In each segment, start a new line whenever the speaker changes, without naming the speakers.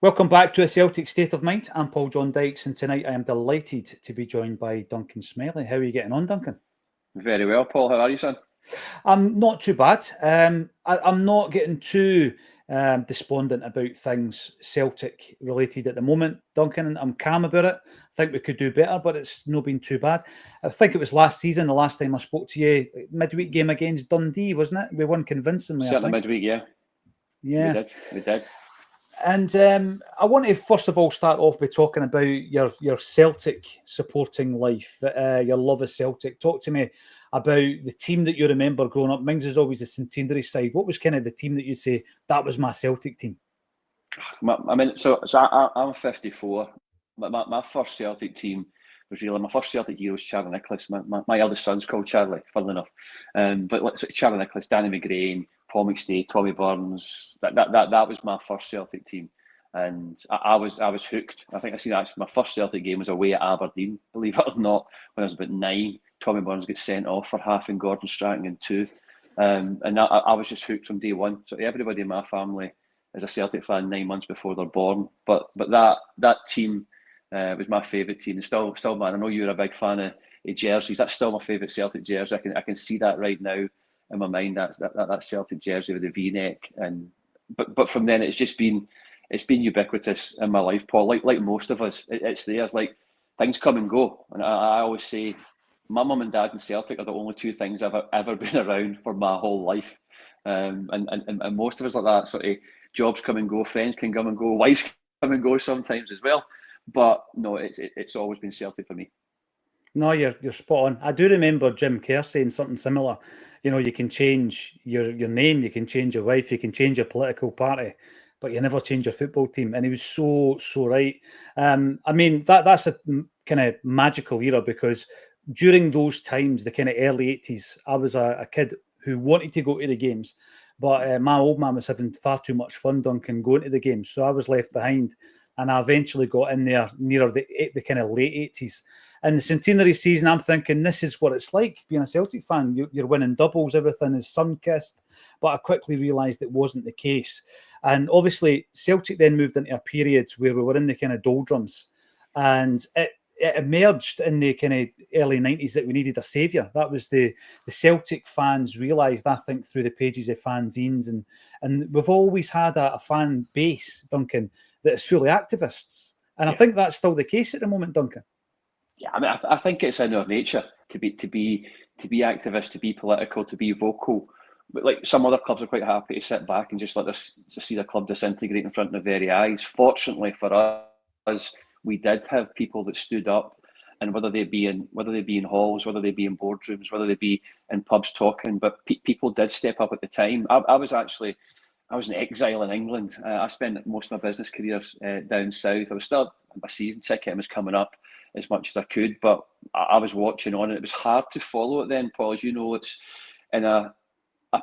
Welcome back to A Celtic State of Mind. I'm Paul John Dykes, and tonight I am delighted to be joined by Duncan Smillie. How are you getting on, Duncan?
Very well, Paul. How are you, son?
I'm not too bad. I'm not getting too despondent about things Celtic related at the moment, Duncan. I'm calm about it. I think we could do better, but it's not been too bad. I think it was last season, the last time I spoke to you, midweek game against Dundee, wasn't it? We won convincingly, I
Certainly
think.
midweek, yeah.
Yeah.
We did.
And I want to first of all start off by talking about your Celtic supporting life, your love of Celtic. Talk to me about the team that you remember growing up. Mine's is always the centenary side. What was kind of the team that you'd say that was my Celtic team?
I'm 54. My first Celtic team was really, my first Celtic hero was Charlie Nicholas. My eldest son's called Charlie, funnily enough. But Charlie Nicholas, Danny McGrain, Paul McStay, Tommy Burns. That was my first Celtic team, and I was hooked. I think I seen actually my first Celtic game was away at Aberdeen, believe it or not, when I was about 9. Tommy Burns got sent off for half and Gordon Strachan in 2. And I was just hooked from day one. So everybody in my family is a Celtic fan 9 months before they're born. But that team was my favourite team. And still, man, I know you're a big fan of jerseys. That's still my favourite Celtic jersey. I can see that right now in my mind. That Celtic jersey with the V-neck. But from then it's been ubiquitous in my life, Paul. Like most of us, it's there. Like things come and go, and I always say, my mum and dad and Celtic are the only two things I've ever been around for my whole life. And most of us like that. Sort of jobs come and go, friends can come and go, wives come and go sometimes as well. But no, it's always been Celtic for me.
No, you're spot on. I do remember Jim Kerr saying something similar. You know, you can change your name, you can change your wife, you can change your political party, but you never change your football team. And he was so right. I mean, that's a kind of magical era, because during those times, the kind of early 80s, I was a kid who wanted to go to the games, but my old man was having far too much fun, Duncan, going to the games. So I was left behind, and I eventually got in there near the kind of late 80s. And the centenary season, I'm thinking, this is what it's like being a Celtic fan. You're winning doubles, everything is sun-kissed. But I quickly realised it wasn't the case. And obviously, Celtic then moved into a period where we were in the kind of doldrums. And it emerged in the kind of early 90s that we needed a saviour. That was the Celtic fans realised, I think, through the pages of fanzines. And we've always had a fan base, Duncan, that is fully activists. And I think that's still the case at the moment, Duncan.
Yeah, I mean, I think it's in our nature to be activist, to be political, to be vocal. But like some other clubs are quite happy to sit back and just let us to see the club disintegrate in front of their very eyes. Fortunately for us, we did have people that stood up, and whether they be in halls, whether they be in boardrooms, whether they be in pubs talking, but people did step up at the time. I was in exile in England. I spent most of my business careers down south. I was still, my season ticket was coming up as much as I could, but I was watching on, and it was hard to follow it then, Paul. As you know, it's in a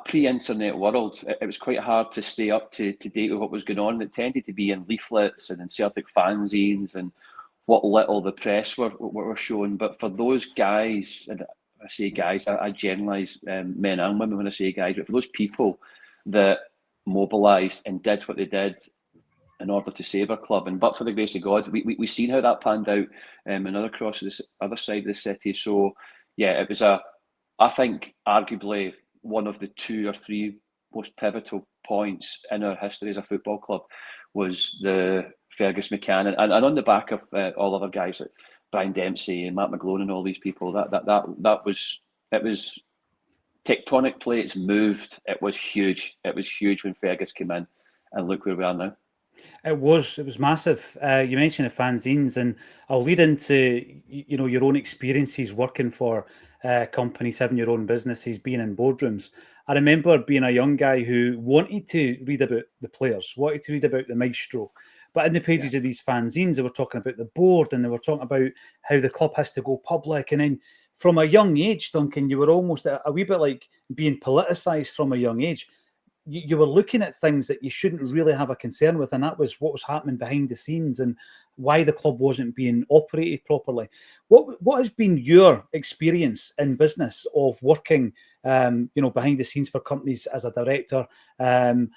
pre-internet world. It was quite hard to stay up to date with what was going on. It tended to be in leaflets and in Celtic fanzines and what little the press were showing. But for those guys, and I say guys, I generalise men and women when I say guys, but for those people that mobilised and did what they did in order to save our club, and but for the grace of God, we seen how that panned out another across the other side of the city. So yeah, it was I think arguably one of the 2 or 3 most pivotal points in our history as a football club was the Fergus McCann, and on the back of all other guys like Brian Dempsey and Matt McGlone and all these people. That was tectonic plates moved. It was huge. It was huge when Fergus came in, and look where we are now.
It was massive. You mentioned the fanzines, and I'll lead into your own experiences working for companies, having your own businesses, being in boardrooms. I remember being a young guy who wanted to read about the players, wanted to read about the maestro, but in the pages of these fanzines, they were talking about the board, and they were talking about how the club has to go public. And then from a young age, Duncan, you were almost a wee bit like being politicised from a young age. You were looking at things that you shouldn't really have a concern with, and that was what was happening behind the scenes and why the club wasn't being operated properly. What has been your experience in business of working, behind the scenes for companies as a director, and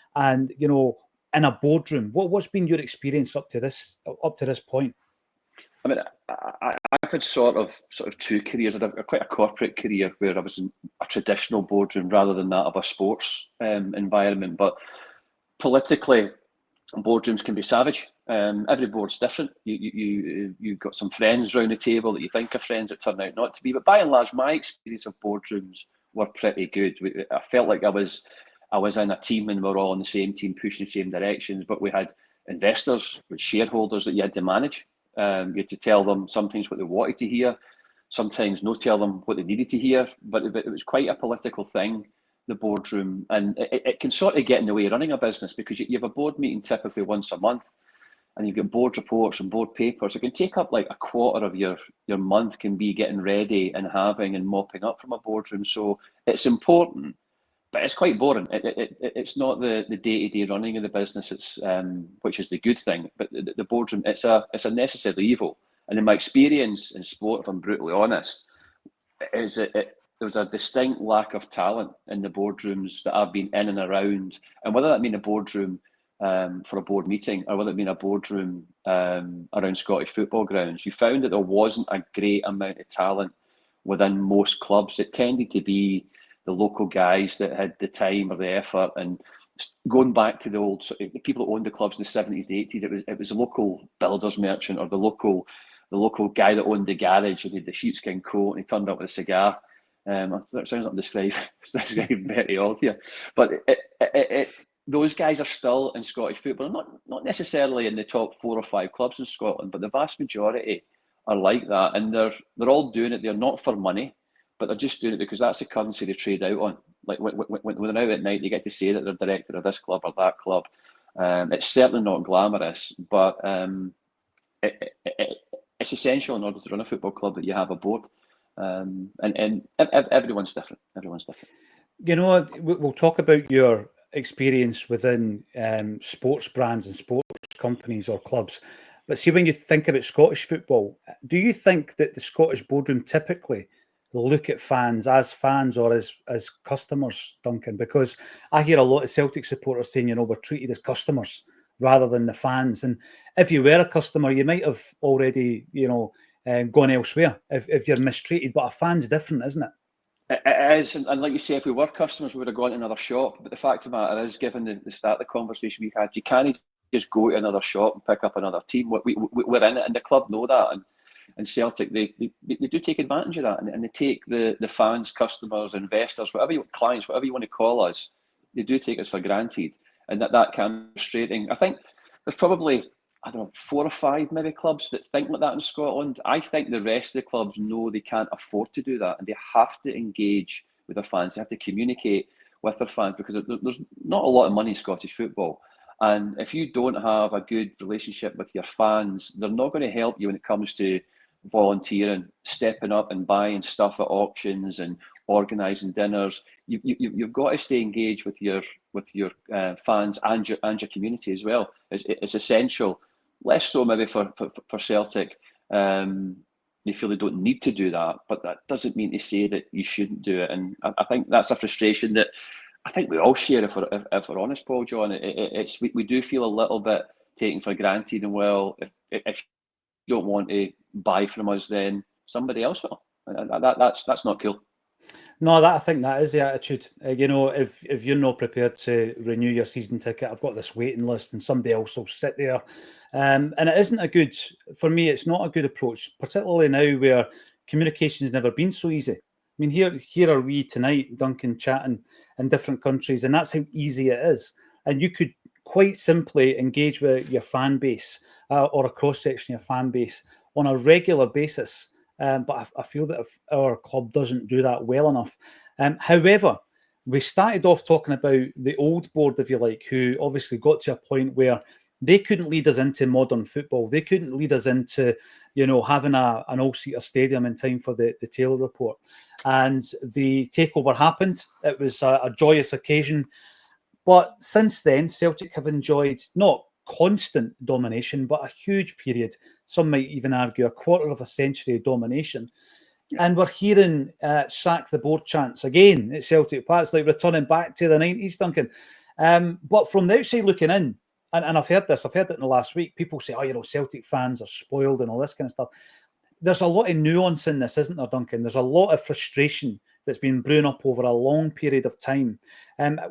in a boardroom? What's been your experience up to this point?
I mean, I've had sort of two careers. I had quite a corporate career where I was in a traditional boardroom rather than that of a sports environment. But politically, boardrooms can be savage. Every board's different. You've got some friends around the table that you think are friends that turn out not to be. But by and large, my experience of boardrooms were pretty good. I felt like I was in a team and we were all on the same team, pushing the same directions. But we had investors, with shareholders that you had to manage. You had to tell them sometimes what they wanted to hear, sometimes not tell them what they needed to hear. But it was quite a political thing, the boardroom, and it can sort of get in the way of running a business, because you have a board meeting typically once a month, and you've got board reports and board papers. It can take up like a quarter of your month can be getting ready and having and mopping up from a boardroom. So it's important, but it's quite boring. It's not the day-to-day running of the business. It's which is the good thing. But the boardroom, it's a necessary evil. And in my experience in sport, if I'm brutally honest, is there was a distinct lack of talent in the boardrooms that I've been in and around. And whether that mean a boardroom for a board meeting, or whether it mean a boardroom around Scottish football grounds, you found that there wasn't a great amount of talent within most clubs. It tended to be the local guys that had the time or the effort. And going back to the people that owned the clubs in the 70s, the 80s, it was the local builder's merchant, or the local guy that owned the garage and had the sheepskin coat and he turned up with a cigar. That sounds like I'm describing very odd here, but those guys are still in Scottish football, not necessarily in the top 4 or 5 clubs in Scotland, but the vast majority are like that, and they're all doing it. They're not for money, but they're just doing it because that's the currency they trade out on. Like when they're out at night, they get to say that they're director of this club or that club. It's certainly not glamorous, but it's essential in order to run a football club that you have a board. And everyone's different. Everyone's different.
You know, we'll talk about your experience within sports brands and sports companies or clubs. But see, when you think about Scottish football, do you think that the Scottish boardroom typically look at fans or as customers, Duncan? Because I hear a lot of Celtic supporters saying, we're treated as customers rather than the fans. And if you were a customer, you might have already, gone elsewhere if you're mistreated. But a fan's different, isn't it?
It is, and like you say, if we were customers, we would have gone to another shop. But the fact of the matter is, given the start of the conversation we had, you can't just go to another shop and pick up another team. We're in it, and the club know that. And Celtic, they do take advantage of that, and they take the fans, customers, investors, clients, whatever you want to call us, they do take us for granted, and that can be frustrating. I think there's probably, 4 or 5 maybe clubs that think like that in Scotland. I think the rest of the clubs know they can't afford to do that, and they have to engage with their fans. They have to communicate with their fans, because there's not a lot of money in Scottish football. And if you don't have a good relationship with your fans, they're not going to help you when it comes to volunteering, stepping up and buying stuff at auctions and organising dinners. You've got to stay engaged with your fans and your community as well. It's essential. Less so maybe for Celtic. They feel they don't need to do that, but that doesn't mean to say that you shouldn't do it. And I think that's a frustration that I think we all share, if we're honest, Paul John. We do feel a little bit taken for granted. And well, if you don't want to buy from us, then somebody else will. That's not cool.
No, I think that is the attitude. If you're not prepared to renew your season ticket, I've got this waiting list, and somebody else will sit there. And it isn't for me, it's not a good approach, particularly now where communication has never been so easy. I mean, here are we tonight, Duncan, chatting in different countries, and that's how easy it is. And you could quite simply engage with your fan base or a cross-section of your fan base on a regular basis. But I feel that if our club doesn't do that well enough. However, we started off talking about the old board, if you like, who obviously got to a point where they couldn't lead us into modern football. They couldn't lead us into, having an all-seater stadium in time for the Taylor report. And the takeover happened. It was a joyous occasion. But since then, Celtic have enjoyed not constant domination, but a huge period. Some might even argue a quarter of a century of domination. And we're hearing sack the board chants again at Celtic Park. It's like returning back to the 90s, Duncan. But from the outside looking in, and I've heard this. I've heard it in the last week. People say, "Oh, Celtic fans are spoiled and all this kind of stuff." There's a lot of nuance in this, isn't there, Duncan? There's a lot of frustration that's been brewing up over a long period of time.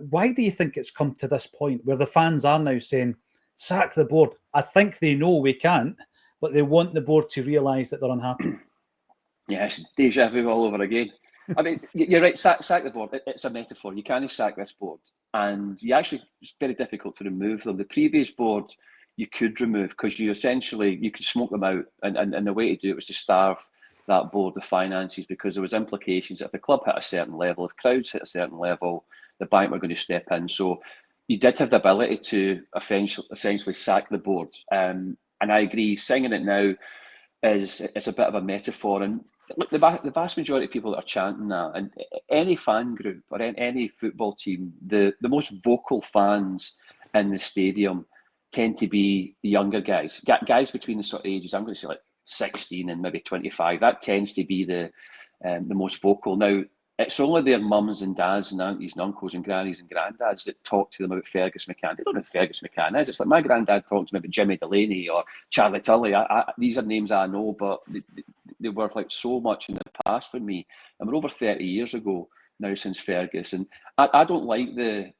Why do you think it's come to this point where the fans are now saying, sack the board? I think they know we can't, but they want the board to realise that they're unhappy.
Yes, deja vu all over again. I mean, you're right, sack the board. It's a metaphor. You can't sack this board. And it's very difficult to remove them. The previous board, you could remove because you could smoke them out. And the way to do it was to starve that board of finances, because there was implications that if the club hit a certain level, if crowds hit a certain level, the bank were going to step in. So you did have the ability to essentially sack the board. And I agree, singing it now is a bit of a metaphor. And look, the vast majority of people that are chanting that, and any fan group or any football team, the most vocal fans in the stadium tend to be the younger guys between the sort of ages, I'm going to say like 16 and maybe 25. That tends to be the most vocal. Now, it's only their mums and dads and aunties and uncles and grannies and granddads that talk to them about Fergus McCann. They don't know who Fergus McCann is. It's like my granddad talking to me about Jimmy Delaney or Charlie Tully. These are names I know, but they were like so much in the past for me. And we're over 30 years ago now since Fergus. And I don't like the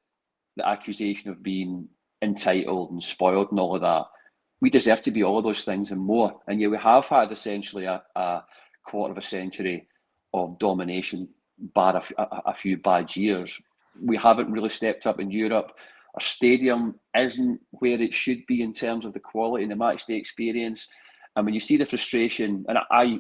accusation of being entitled and spoiled and all of that. We deserve to be all of those things and more. And yeah, we have had essentially a quarter of a century of domination, bar a few bad years. We haven't really stepped up in Europe. Our stadium isn't where it should be in terms of the quality and the match day experience. And when you see the frustration, and I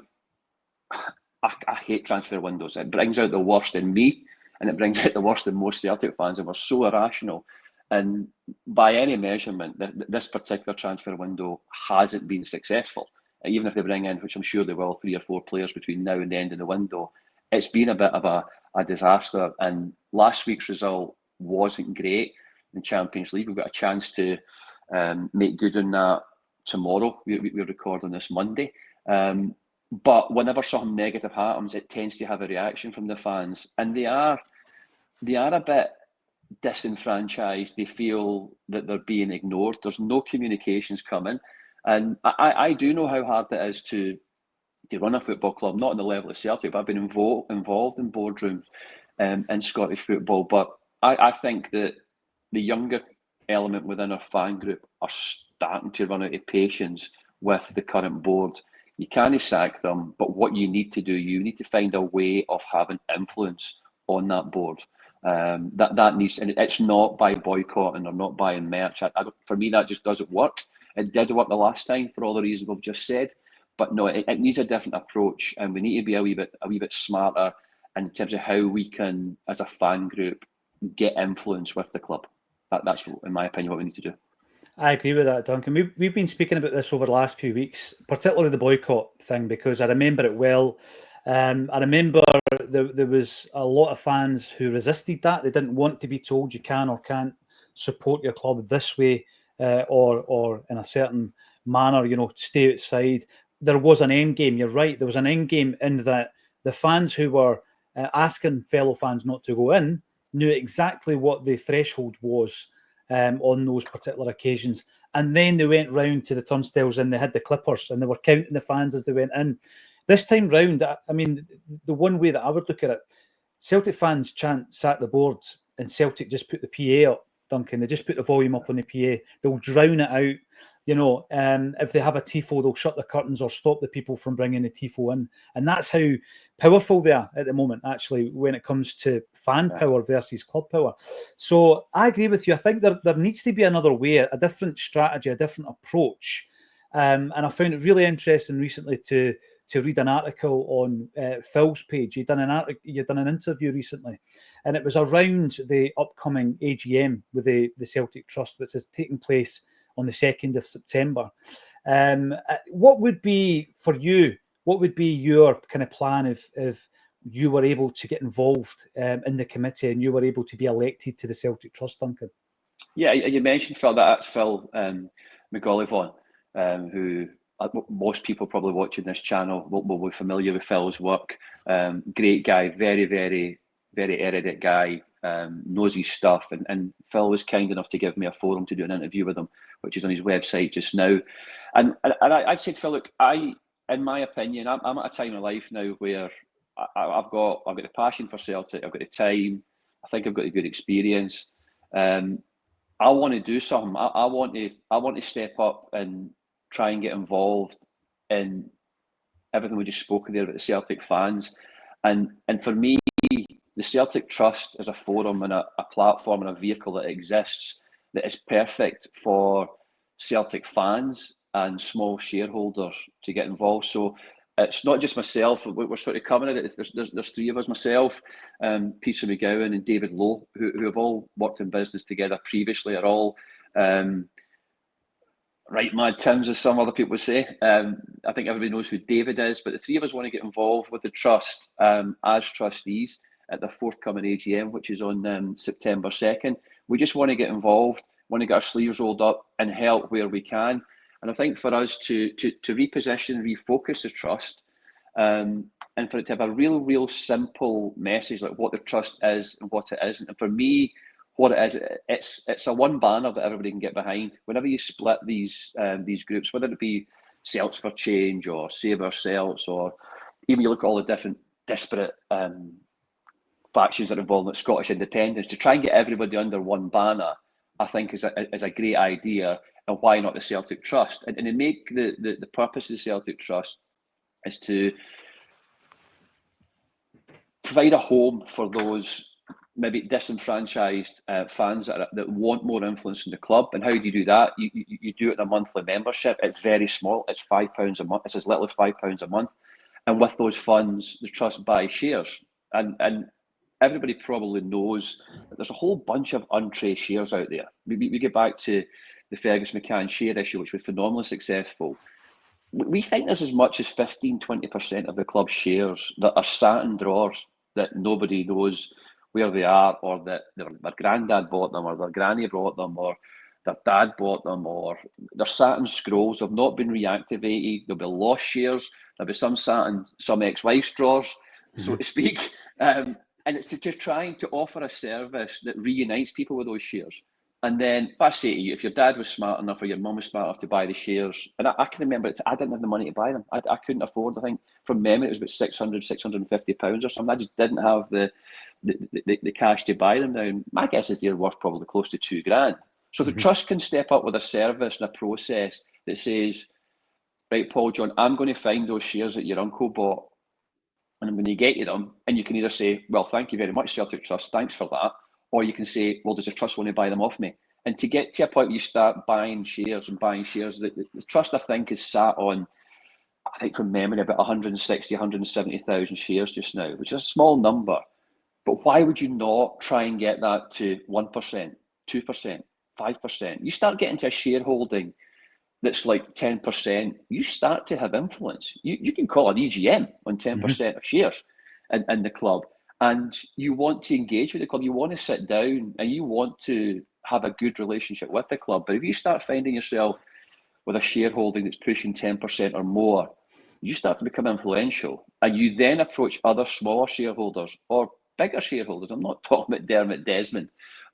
hate transfer windows. It brings out the worst in me, and it brings out the worst in most Celtic fans, and we're so irrational. And by any measurement, this particular transfer window hasn't been successful. Even if they bring in, which I'm sure they will, 3 or 4 players between now and the end of the window, it's been a bit of a disaster. And last week's result wasn't great in Champions League. We've got a chance to make good on that tomorrow. We're recording this Monday. But whenever something negative happens, it tends to have a reaction from the fans. And they are a bit disenfranchised. They feel that they're being ignored. There's no communications coming. And I do know how hard it is to run a football club, not on the level of Celtic, but I've been involved in boardrooms in Scottish football. But I think that the younger element within our fan group are starting to run out of patience with the current board. You can't sack them, but what you need to do, you need to find a way of having influence on that board. That needs, and it's not by boycotting or not buying merch. For me, that just doesn't work. It did work the last time for all the reasons we've just said, but no, it needs a different approach, and we need to be a wee bit smarter in terms of how we can, as a fan group, get influence with the club. That's, in my opinion, what we need to do.
I agree with that, Duncan. We've been speaking about this over the last few weeks, particularly the boycott thing, because I remember it well. I remember there was a lot of fans who resisted that. They didn't want to be told you can or can't support your club this way or in a certain manner, stay outside. There was an end game. You're right. There was an end game in that the fans who were asking fellow fans not to go in knew exactly what the threshold was on those particular occasions. And then they went round to the turnstiles and they had the clippers and they were counting the fans as they went in. This time round, I mean, the one way that I would look at it, Celtic fans chant sack the board and Celtic just put the PA up, Duncan. They just put the volume up on the PA. They'll drown it out. If they have a tifo, they'll shut the curtains or stop the people from bringing the tifo in. And that's how powerful they are at the moment, actually, when it comes to fan power versus club power. So I agree with you. I think there needs to be another way, a different strategy, a different approach. And I found it really interesting recently to read an article on Phil's page. You'd done an interview recently, and it was around the upcoming AGM with the Celtic Trust, which is taking place on the 2nd of September. What would be, for you, what would be your kind of plan if you were able to get involved in the committee and you were able to be elected to the Celtic Trust, Duncan?
Yeah, you mentioned Phil. That's Phil McGollivon, who most people probably watching this channel will be familiar with Phil's work. Great guy, very, very, very erudite guy. knows his stuff, and Phil was kind enough to give me a forum to do an interview with him, which is on his website just now. And I said, Phil, look, in my opinion, I'm at a time in life now where I've got the passion for Celtic, I've got the time, I think I've got a good experience. I want to do something. I want to step up and try and get involved in everything we just spoke there about the Celtic fans, and for me, the Celtic Trust is a forum and a platform and a vehicle that exists that is perfect for Celtic fans and small shareholders to get involved. So it's not just myself. We're sort of coming at it. There's three of us: myself, Peter McGowan, and David Lowe, who have all worked in business together previously. Are all right mad Tims, as some other people say. I think everybody knows who David is, but the three of us want to get involved with the trust as trustees at the forthcoming AGM, which is on September 2nd. We just want to get involved, want to get our sleeves rolled up and help where we can. And I think for us to reposition, refocus the trust, and for it to have a real simple message, like what the trust is and what it isn't. And for me, what it is, it's a one banner that everybody can get behind. Whenever you split these groups, whether it be Celts for Change or Save Our Celts, or even you look at all the different disparate factions that are involved in Scottish independence, to try and get everybody under one banner, I think is a great idea. And why not the Celtic Trust? And to make the purpose of the Celtic Trust is to provide a home for those maybe disenfranchised fans that want more influence in the club. And how do you do that? You do it in a monthly membership. It's very small. It's £5 a month. It's as little as £5 a month. And with those funds, the trust buys shares. And everybody probably knows that there's a whole bunch of untraced shares out there. We get back to the Fergus McCann share issue, which was phenomenally successful. We think there's as much as 15-20% of the club's shares that are sat in drawers that nobody knows where they are, or that their granddad bought them, or their granny bought them, or their dad bought them, or they're sat in scrolls, they've not been reactivated, there'll be lost shares, there'll be some sat in some ex-wife's drawers, so to speak. And it's to trying to offer a service that reunites people with those shares. And then, if I say to you, if your dad was smart enough or your mum was smart enough to buy the shares, and I can remember, I didn't have the money to buy them. I couldn't afford, I think, from memory, it was about £650 or something. I just didn't have the cash to buy them now. My guess is they're worth probably close to £2,000. So the trust can step up with a service and a process that says, right, Paul John, I'm going to find those shares that your uncle bought, and I'm going to get you them. And you can either say, well, thank you very much, Celtic Trust, thanks for that. Or you can say, well, does the trust want to buy them off me? And to get to a point where you start buying shares, the trust, I think, is sat on, I think from memory, about 160, 170,000 shares just now, which is a small number. But why would you not try and get that to 1%, 2%, 5%? You start getting to a shareholding that's like 10%, you start to have influence. You can call an EGM on 10% of shares in the club. And you want to engage with the club, you want to sit down and you want to have a good relationship with the club. But if you start finding yourself with a shareholding that's pushing 10% or more, you start to become influential. And you then approach other smaller shareholders or bigger shareholders. I'm not talking about Dermot Desmond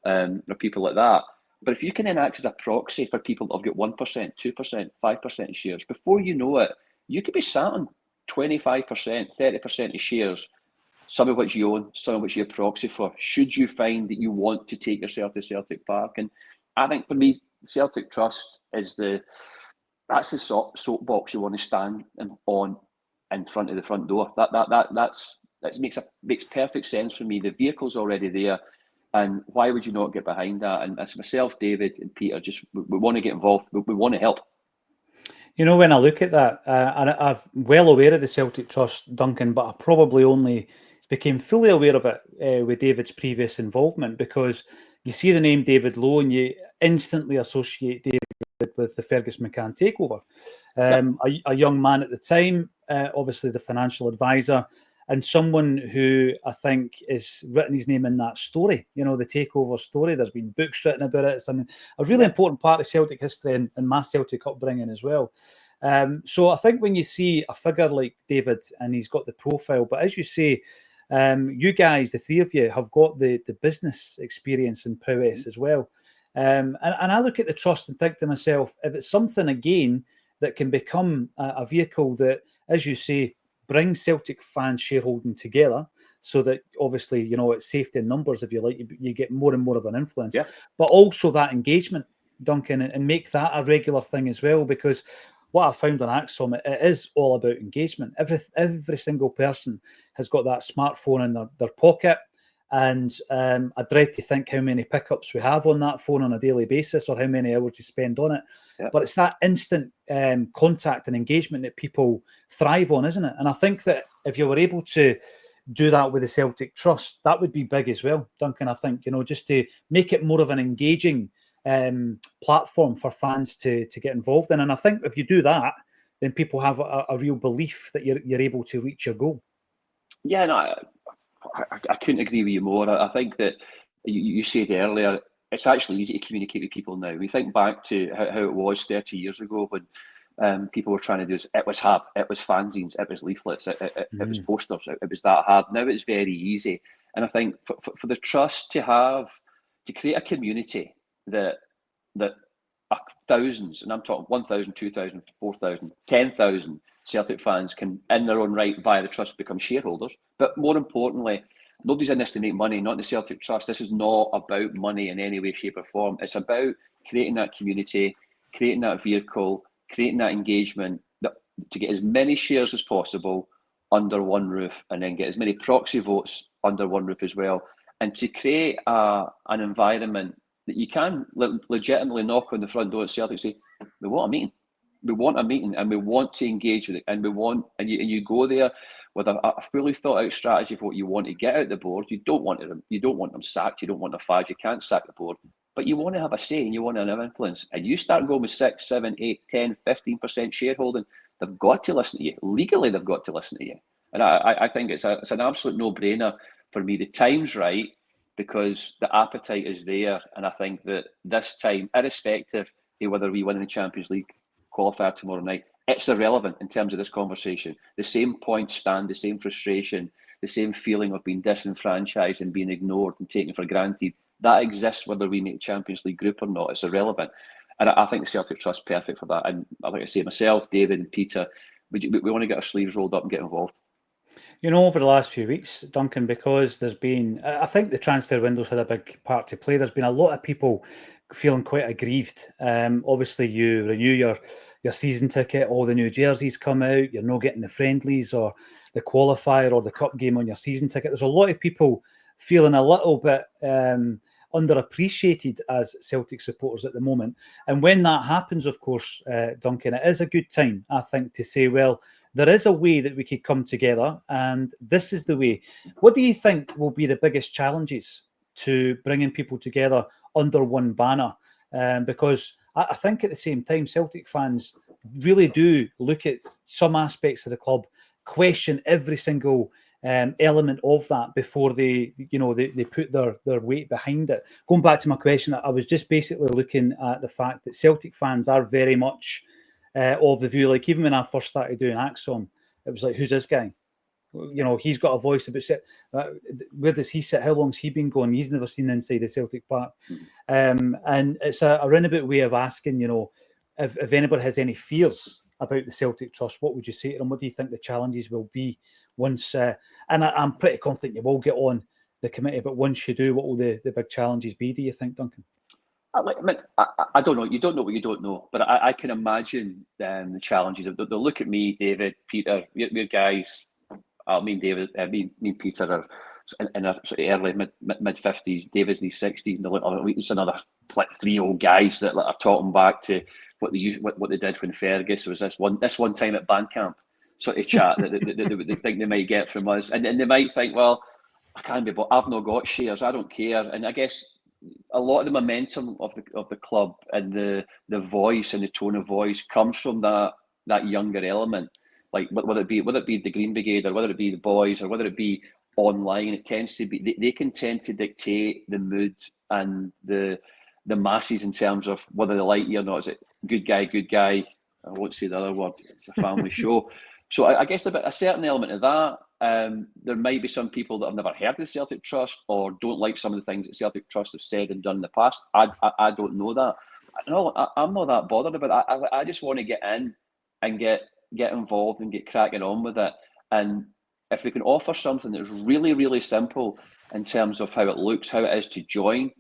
or people like that. But if you can then act as a proxy for people that have got 1%, 2%, 5% shares, before you know it, you could be sat on 25%, 30% of shares, some of which you own, some of which you're a proxy for, should you find that you want to take yourself to Celtic Park. And I think for me, Celtic Trust is that's the soapbox you want to stand on in front of the front door. That makes perfect sense for me. The vehicle's already there, and why would you not get behind that? And as myself, David, and Peter, we want to get involved. We want to help.
You know, when I look at that, and I'm well aware of the Celtic Trust, Duncan, but I probably only became fully aware of it with David's previous involvement, because you see the name David Lowe and you instantly associate David with the Fergus McCann takeover. A young man at the time, obviously the financial advisor, and someone who I think has written his name in that story, you know, the takeover story. There's been books written about it. It's a really important part of Celtic history and my Celtic upbringing as well. So I think when you see a figure like David and he's got the profile, but as you say, You guys, the three of you, have got the business experience and prowess as well. And I look at the trust and think to myself, if it's something again that can become a vehicle that, as you say, brings Celtic fan shareholding together, so that obviously, you know, it's safety in numbers, if you like, you get more and more of an influence, but also that engagement, Duncan, and make that a regular thing as well. Because what I found on Acsom, it is all about engagement. Every single person has got that smartphone in their pocket. And I dread to think how many pickups we have on that phone on a daily basis, or how many hours you spend on it. But it's that instant contact and engagement that people thrive on, isn't it? And I think that if you were able to do that with the Celtic Trust, that would be big as well, Duncan. I think, you know, just to make it more of an engaging platform for fans to get involved in. And I think if you do that, then people have a real belief that you're able to reach your goal.
Yeah, no, I couldn't agree with you more. I think that you said earlier, it's actually easy to communicate with people now. We think back to how it was 30 years ago when people were trying to do this. It was hard. It was fanzines. It was leaflets. It was posters. It was that hard. Now it's very easy. And I think for the trust to create a community that thousands, and I'm talking 1,000, 2,000, 4,000, 10,000 Celtic fans can, in their own right, via the trust, become shareholders. But more importantly, nobody's in this to make money, not the Celtic Trust. This is not about money in any way, shape, or form. It's about creating that community, creating that vehicle, creating that engagement to get as many shares as possible under one roof, and then get as many proxy votes under one roof as well. And to create an environment that you can legitimately knock on the front door at Celtic and say, we want a meeting. We want a meeting, and we want to engage with it, and you go there with a fully thought out strategy for what you want to get out the board. You don't want them sacked, you don't want them fired, you can't sack the board, but you want to have a say and you want to have influence. And you start going with 6, 7, 8, 10, 15% shareholding, they've got to listen to you. Legally, they've got to listen to you. And I think it's an absolute no-brainer for me. The time's right, because the appetite is there. And I think that this time, irrespective of whether we win in the Champions League qualifier tomorrow night, it's irrelevant in terms of this conversation. The same points stand, the same frustration, the same feeling of being disenfranchised and being ignored and taken for granted. That exists whether we make the Champions League group or not. It's irrelevant. And I think the Celtic Trust is perfect for that. And I like I say, myself, David and Peter, we want to get our sleeves rolled up and get involved.
You know, over the last few weeks, Duncan, because there's been, I think the transfer window's had a big part to play. There's been a lot of people feeling quite aggrieved. Obviously, you renew your season ticket, all the new jerseys come out, you're not getting the friendlies or the qualifier or the cup game on your season ticket. There's a lot of people feeling a little bit underappreciated as Celtic supporters at the moment. And when that happens, of course, Duncan, it is a good time, I think, to say, well, there is a way that we could come together, and this is the way. What do you think will be the biggest challenges to bringing people together under one banner? Because I think at the same time, Celtic fans really do look at some aspects of the club, question every single element of that before they put their weight behind it. Going back to my question, I was just basically looking at the fact that Celtic fans are very much of the view, like even when I first started doing Acsom, it was like, who's this guy? You know, he's got a voice about where does he sit? How long's he been going? He's never seen inside the Celtic Park. And it's a roundabout way of asking, you know, if anybody has any fears about the Celtic Trust, what would you say to them? What do you think the challenges will be once? And I'm pretty confident you will get on the committee, but once you do, what will the big challenges be, do you think, Duncan?
I don't know. You don't know what you don't know, but I can imagine the challenges. They'll look at me, David, Peter, we're guys. Me and David, me and Peter are in our sort of early mid 50s. David's in his 60s, and they're like, oh, it's another like 3 old guys that are talking back to what they did when Fergus was this one time at band camp sort of chat that they think they might get from us, and they might think, well, I can't be, but I've not got shares, I don't care. And I guess a lot of the momentum of the club and the voice and the tone of voice comes from that younger element. Like whether it be the Green Brigade or whether it be the boys or whether it be online, it tends to be they can tend to dictate the mood and the masses in terms of whether they like you or not. Is it good guy? I won't say the other word. It's a family show. So I guess a certain element of that, There might be some people that have never heard of the Celtic Trust or don't like some of the things that Celtic Trust have said and done in the past. I don't know that. No, I'm not that bothered about it. I just want to get in and get involved and get cracking on with it. And if we can offer something that's really, really simple in terms of how it looks, how it is to join,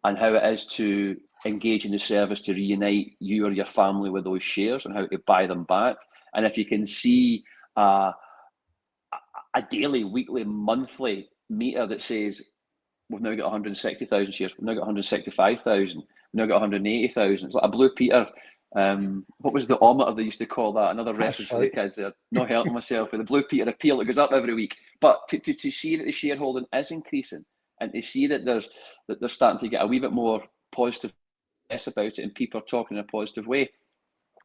and how it is to engage in the service to reunite you or your family with those shares and how to buy them back. And if you can see a daily, weekly, monthly meter that says we've now got 160,000 shares, we've now got 165,000, we've now got 180,000. It's like a Blue Peter. What was the ometer they used to call that? Another reference for the kids there. Not helping myself with the Blue Peter appeal. It goes up every week. But to see that the shareholding is increasing and to see that they're starting to get a wee bit more positive about it and people are talking in a positive way.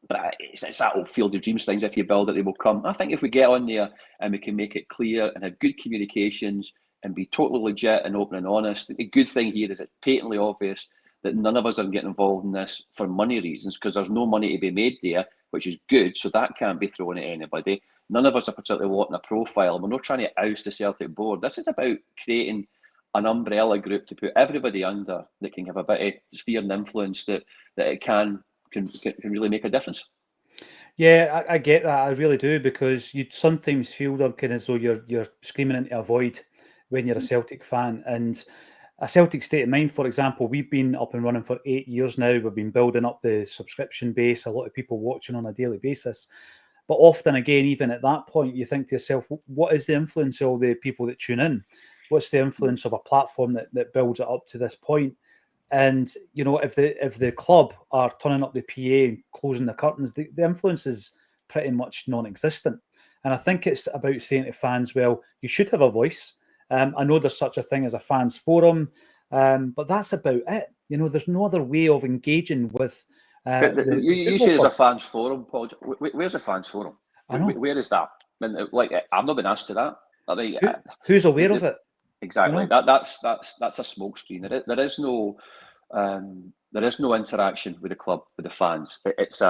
But it's that old field of dreams things. If you build it, they will come. I think if we get on there and we can make it clear and have good communications and be totally legit and open and honest, the good thing here is it's patently obvious that none of us are getting involved in this for money reasons, because there's no money to be made there, which is good. So that can't be thrown at anybody. None of us are particularly wanting a profile. We're not trying to oust the Celtic board. This is about creating an umbrella group to put everybody under that can have a bit of sphere and influence that it can really make a difference.
Yeah, I get that. I really do, because you sometimes feel, Duncan, as though you're screaming into a void when you're a Celtic fan. And a Celtic State of Mind, for example, we've been up and running for 8 years now. We've been building up the subscription base, a lot of people watching on a daily basis. But often, again, even at that point, you think to yourself, what is the influence of all the people that tune in? What's the influence of a platform that builds it up to this point? And, you know, if the club are turning up the PA and closing the curtains, the influence is pretty much non-existent. And I think it's about saying to fans, well, you should have a voice. I know there's such a thing as a fans forum, but that's about it. You know, there's no other way of engaging with
you say there's a fans forum, Paul. Where's a fans forum?
I know.
Where is that? I mean, like, I've not been asked to that.
Who's aware of it?
Exactly. You know? That's a smokescreen. There is no interaction with the club, with the fans. It's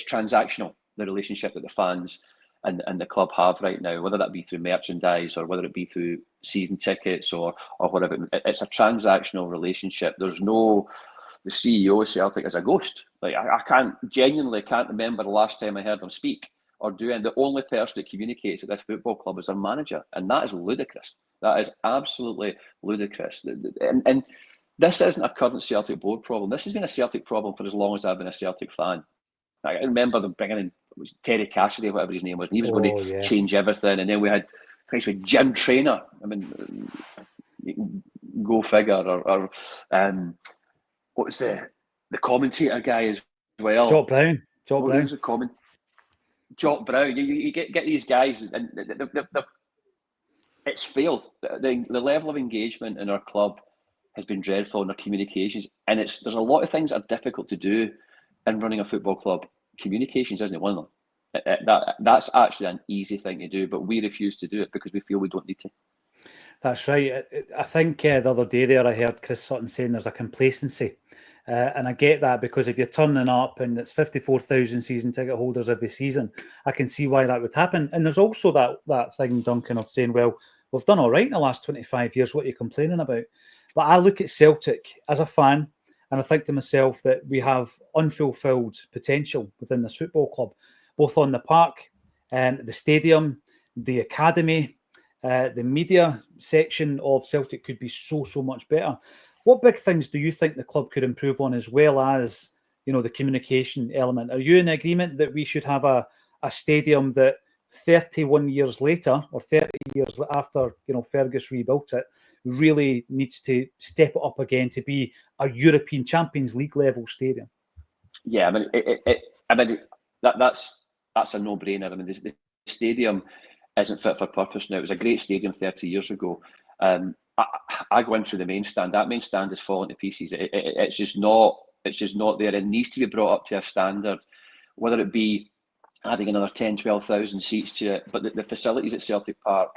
transactional, the relationship that the fans and the club have right now, whether that be through merchandise or whether it be through season tickets or whatever. It's a transactional relationship. There's no, the CEO of Celtic is a ghost. Like, I genuinely can't remember the last time I heard him speak or do, and the only person that communicates at this football club is their manager, and that is ludicrous. That is absolutely ludicrous. And this isn't a current Celtic board problem. This has been a Celtic problem for as long as I've been a Celtic fan. I remember them bringing in Terry Cassidy, whatever his name was, and he was going to change everything. And then we had Jim Traynor. I mean, go figure. Or what was the commentator guy as well?
Jock Brown.
Jock Brown. You get these guys, and it's failed. The level of engagement in our club has been dreadful in our communications, and there's a lot of things that are difficult to do in running a football club. Communications isn't one of them. That's actually an easy thing to do, but we refuse to do it because we feel we don't need to.
That's right. I think the other day there I heard Chris Sutton saying there's a complacency. And I get that, because if you're turning up and it's 54,000 season ticket holders every season, I can see why that would happen. And there's also that thing, Duncan, of saying, well, we've done all right in the last 25 years. What are you complaining about? But I look at Celtic as a fan, and I think to myself that we have unfulfilled potential within this football club, both on the park, the stadium, the academy, the media section of Celtic could be so much better. What big things do you think the club could improve on, as well as, you know, the communication element? Are you in agreement that we should have a stadium that 31 years later, or 30 years after, you know, Fergus rebuilt it, really needs to step it up again to be a European Champions League level stadium?
Yeah, I mean, that's a no-brainer. I mean, the stadium isn't fit for purpose now. It was a great stadium 30 years ago. I go in through the main stand. That main stand is falling to pieces. It's just not there. It needs to be brought up to a standard, whether it be adding another 10, 12,000 seats to it. But the facilities at Celtic Park,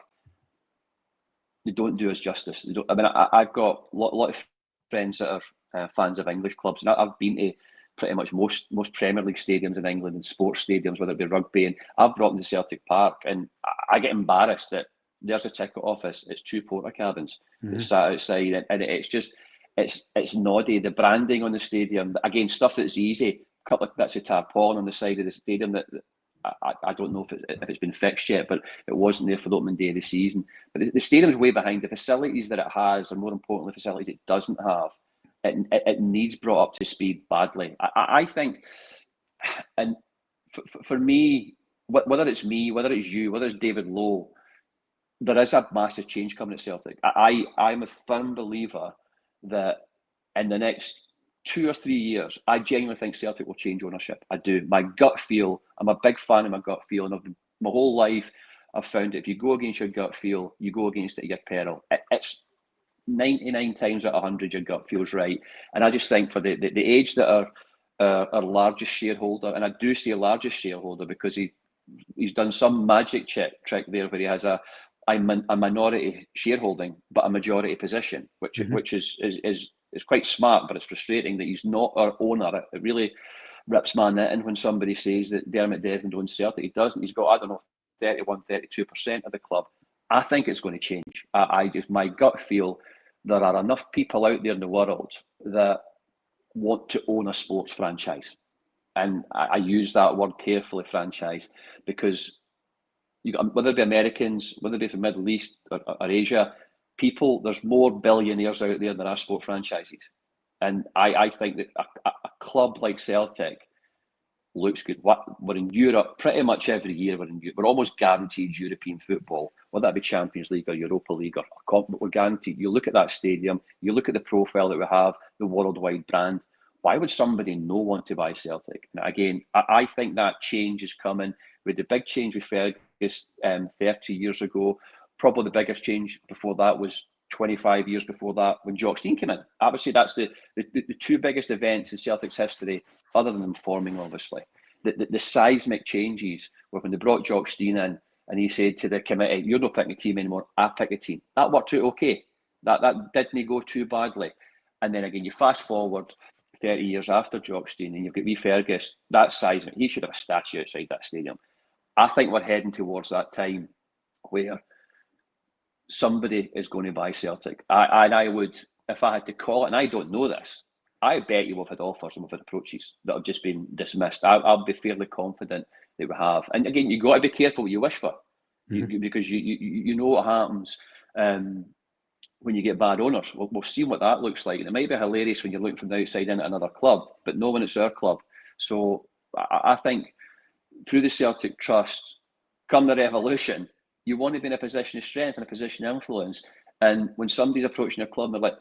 they don't do us justice. I've got a lot of friends that are fans of English clubs, and I've been to pretty much most Premier League stadiums in England and sports stadiums, whether it be rugby. And I've brought them to Celtic Park, and I get embarrassed that there's a ticket office. It's 2 porta cabins that sat outside, and it's just it's naughty. The branding on the stadium, again, stuff that's easy. A couple of bits of tarpaulin on the side of the stadium that I don't know if it's been fixed yet, but it wasn't there for the opening day of the season. But the stadium's way behind. The facilities that it has, and more importantly, facilities it doesn't have, it needs brought up to speed badly. I think, and for me, whether it's me, whether it's you, whether it's David Lowe, there is a massive change coming at Celtic. I'm a firm believer that in the next 2 or 3 years, I genuinely think Celtic will change ownership. I do. My gut feel, I'm a big fan of my gut feel, and my whole life I've found that if you go against your gut feel, you go against it at your peril. It's 99 times out of 100 your gut feels right. And I just think for the age that our largest shareholder, and I do say largest shareholder because he's done some magic trick there where he has a minority shareholding but a majority position, which is quite smart, but it's frustrating that he's not our owner. It really rips my knitting when somebody says that Dermot Desmond owns Celtic. He doesn't. He's got, I don't know, 31, 32% of the club. I think it's going to change. My gut feel, there are enough people out there in the world that want to own a sports franchise. And I use that word carefully, franchise, because whether it be Americans, whether it be from the Middle East or Asia, there's more billionaires out there than are sport franchises. And I think that a club like Celtic looks good. We're in Europe pretty much every year. We're almost guaranteed European football, whether that be Champions League or Europa League, we're guaranteed. You look at that stadium, you look at the profile that we have, the worldwide brand. Why would somebody not want to buy Celtic? Now, again, I think that change is coming. With the big change with Fergus 30 years ago, probably the biggest change before that was 25 years before that when Jock Stein came in. Obviously, that's the 2 biggest events in Celtic's history, other than them forming, obviously. The seismic changes were when they brought Jock Stein in and he said to the committee, "You're not picking a team anymore, I pick a team." That worked out okay. That didn't go too badly. And then again, you fast forward 30 years after Jock Stein and you've got wee Fergus, that seismic. He should have a statue outside that stadium. I think we're heading towards that time where somebody is going to buy Celtic. I would, if I had to call it, and I don't know this, I bet you we've had offers and we've had approaches that have just been dismissed. I'll be fairly confident that we have. And again, you've got to be careful what you wish for, because you know what happens when you get bad owners. We'll see what that looks like. And it might be hilarious when you're looking from the outside into another club, but no when it's our club. So I think through the Celtic Trust, come the revolution, you want to be in a position of strength and a position of influence. And when somebody's approaching a club, they're like,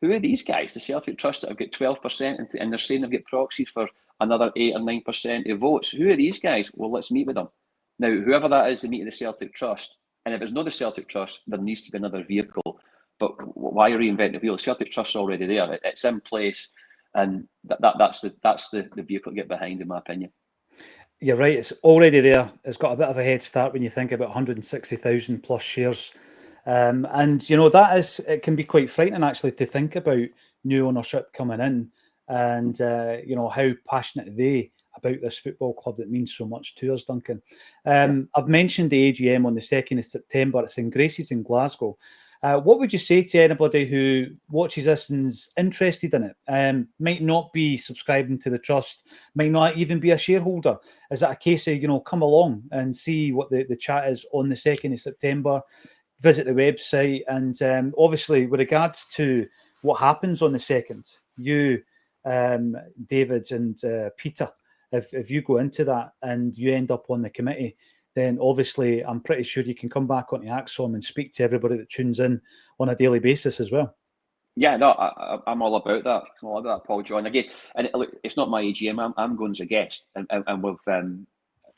who are these guys? The Celtic Trust that have got 12% and they're saying they've got proxies for another 8 or 9% of votes. Who are these guys? Well, let's meet with them. Now, whoever that is, they meet at the Celtic Trust. And if it's not the Celtic Trust, there needs to be another vehicle. But why reinvent the wheel? The Celtic Trust's already there. It's in place. And that's the vehicle to get behind, in my opinion.
You're right. It's already there. It's got a bit of a head start when you think about 160,000 plus shares. And, you know, it can be quite frightening actually to think about new ownership coming in and, you know, how passionate they about this football club that means so much to us, Duncan. I've mentioned the AGM on the 2nd of September. It's in Gracie's in Glasgow. What would you say to anybody who watches this and is interested in it? Might not be subscribing to the trust, might not even be a shareholder. Is that a case of, you know, come along and see what the chat is on the 2nd of September, visit the website, and obviously with regards to what happens on the 2nd, you, David and Peter, if you go into that and you end up on the committee, then obviously I'm pretty sure you can come back onto Acsom and speak to everybody that tunes in on a daily basis as well.
Yeah, no, I'm all about that. I'm all about that, Paul John. Again, and look, it's not my AGM. I'm going as a guest, and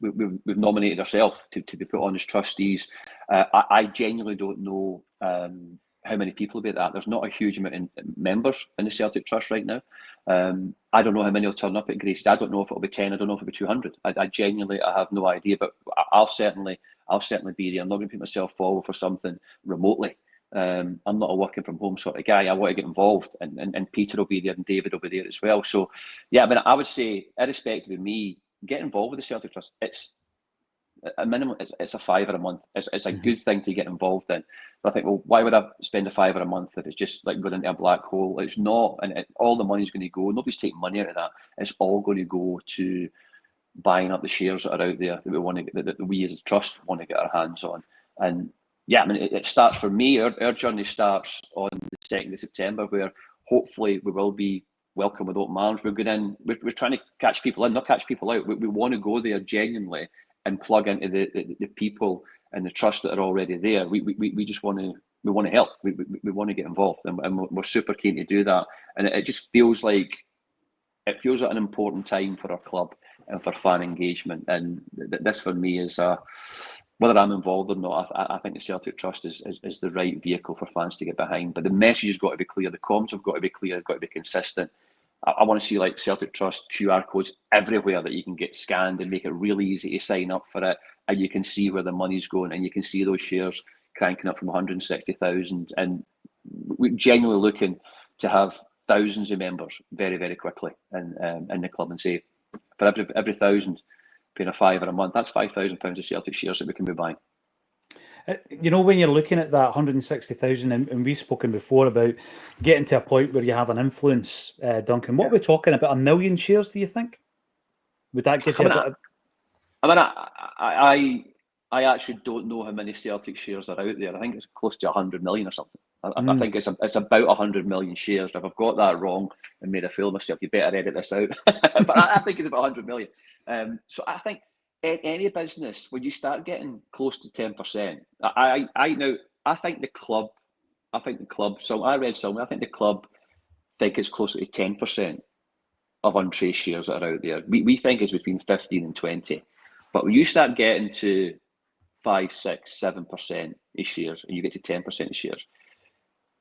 we've nominated ourselves to be put on as trustees. I genuinely don't know how many people will be at that. There's not a huge amount of members in the Celtic Trust right now. I don't know how many will turn up at Grace. I don't know if it'll be 10. I don't know if it'll be 200. I genuinely have no idea. But I'll certainly be there. I'm not going to put myself forward for something remotely I'm not a working from home sort of guy. I want to get involved, and Peter will be there and David will be there as well. So, yeah, I mean, I would say, irrespective of me, get involved with the Celtic Trust. It's a minimum. It's a £5 a month. It's a good thing to get involved in. But I think, well, why would I spend a £5 a month if it's just like going into a black hole? It's not, and all the money's going to go. Nobody's taking money out of that. It's all going to go to buying up the shares that are out there that we want to, that we as a trust want to get our hands on. And yeah, I mean, it starts for me. Our journey starts on the 2nd of September, where hopefully we will be welcome with open arms. We're going in. We're trying to catch people in, not catch people out. We want to go there genuinely and plug into the people and the trust that are already there. We just want to help. We want to get involved, and we're super keen to do that. And it just feels like an important time for our club and for fan engagement. And this for me is whether I'm involved or not, I think the Celtic Trust is the right vehicle for fans to get behind. But the message has got to be clear. The comms have got to be clear. They've got to be consistent. I want to see like Celtic Trust QR codes everywhere that you can get scanned and make it really easy to sign up for it. And you can see where the money's going, and you can see those shares cranking up from 160,000. And we're genuinely looking to have thousands of members very, very quickly in the club, and say for every 1,000 paying a £5 a month, that's £5,000 of Celtic shares that we can be buying.
You know, when you're looking at that 160,000, and we've spoken before about getting to a point where you have an influence, Duncan, what are we talking about? 1 million shares, do you think? Would that give you a bit of...
I mean, I actually don't know how many Celtic shares are out there. I think it's close to 100 million or something. I think it's about 100 million shares. If I've got that wrong and made a fool of myself, you better edit this out. But I think it's about 100 million. So I think any business, when you start getting close to 10%, I think the club, so I read somewhere, I think the club think it's closer to 10% of untraced shares that are out there. We think it's between 15 and 20. But when you start getting to 5, 6, 7% of shares, and you get to 10% of shares,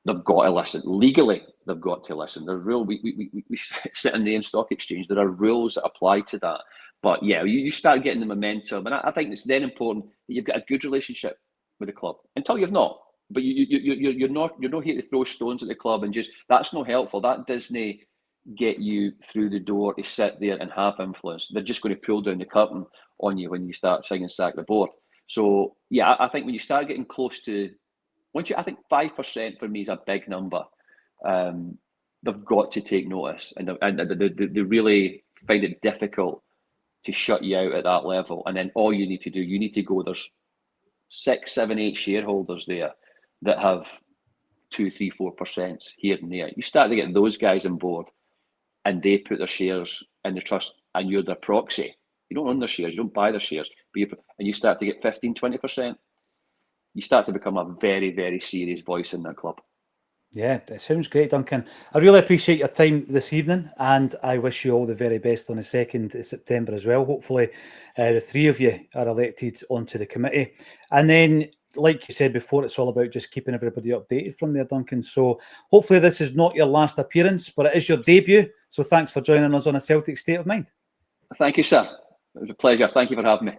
they've got to listen. Legally, they've got to listen. The rule, we sit in the AIM Stock Exchange. There are rules that apply to that. But yeah, you start getting the momentum, and I think it's then important that you've got a good relationship with the club. Until you've not, but you're not here to throw stones at the club, and just that's not helpful. That doesn't get you through the door to sit there and have influence. They're just going to pull down the curtain on you when you start singing sack the board. So yeah, I think when you start getting close to, I think 5% for me is a big number. They've got to take notice, and they really find it difficult to shut you out at that level. And then all you need to do, you need to go, there's 6, 7, 8 shareholders there that have 2, 3, 4% here and there. You start to get those guys on board, and they put their shares in the trust, and you're their proxy. You don't own their shares, you don't buy their shares, and you start to get 15, 20%. You start to become a very, very serious voice in that club.
Yeah, it sounds great, Duncan. I really appreciate your time this evening, and I wish you all the very best on the 2nd of September as well. Hopefully, the 3 of you are elected onto the committee. And then, like you said before, it's all about just keeping everybody updated from there, Duncan. So hopefully this is not your last appearance, but it is your debut. So thanks for joining us on A Celtic State of Mind.
Thank you, sir. It was a pleasure. Thank you for having me.